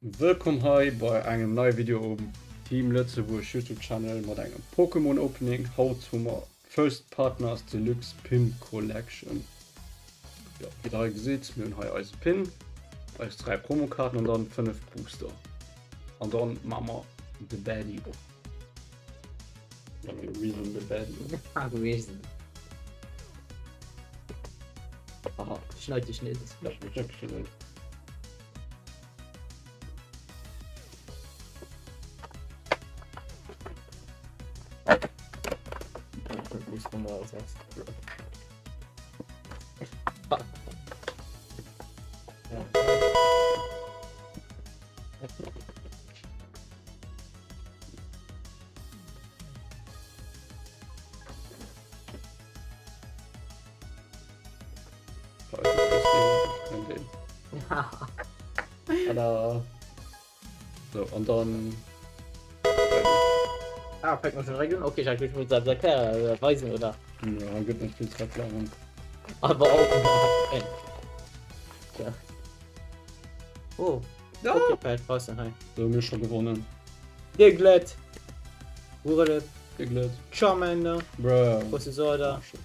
Willkommen hier bei einem neuen Video um Team Lützeburg YouTube Channel mit einem Pokémon Opening. Heute haben wir First Partners Deluxe Pin Collection. Ja, wie ihr seht, wir haben hier als Pin, als 3 Promokarten und dann 5 Booster. Und dann machen wir The Baddie auf. Reason The Baddie. Gewesen. Aha, Schneid dich nicht. das ist wirklich schön. Muss man mal sagen. Tada. So, und dann. Ah, packt man schon Regeln? Okay, ich hab mich mit seinem Erklärer weisen, oder? Ja, gibt nicht viel zu erklären. Aber auch. Ja. Oh. Ja. Okay, Pad, draußen, hi. So, haben wir schon gewonnen. Diglett. Urlet. Diglett. Charmander. Bruh. Processor. shit.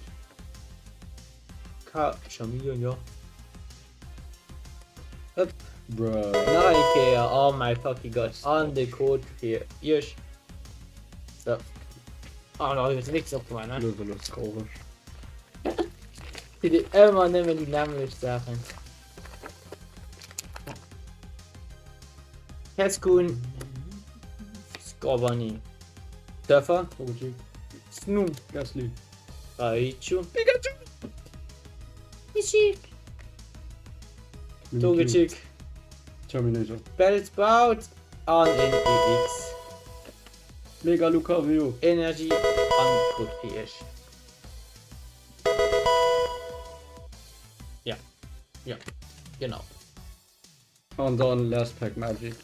Charmeleon, ja. Bruh. Nike, oh my fucking god. On the code hier. Irsch. So. Oh no, jetzt nichts aufgemacht, ne? Löse, traurig. Die immer nehmen die Namen Sachen. Heskun. Scorbunny. Surfer. Togechick. Snoop. Gasly. Raichu. Pikachu. Ishik. Togechick. Terminator. Bellsprout. Und NEX. Mega Lucario. Energy. Und Code PS. Ja. Ja. Genau. Und dann Last Pack Magic.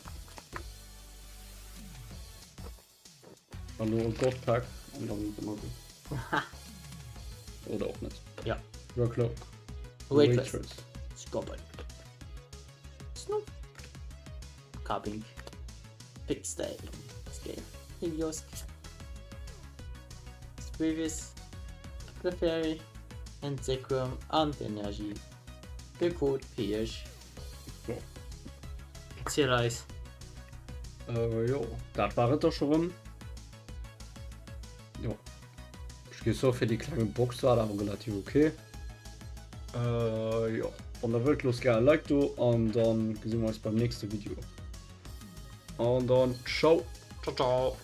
Hallo und God Pack. Und dann sind wir gut. Oder auch nicht. Ja. Rocklock. Waitress. Scorbunny. Snoop. Carping. Pigstay. Scale. Helios. Sprivis. Clefairy. And Zekrom. Und Energy. Der Code PS. So. Zierreis. Jo, das war es doch schon. Jo. Ich gehe so für die kleine Box, war aber relativ okay. Ja. Und dann wird los gerne Like du und dann sehen wir uns beim nächsten Video. Und dann ciao. Ciao, ciao.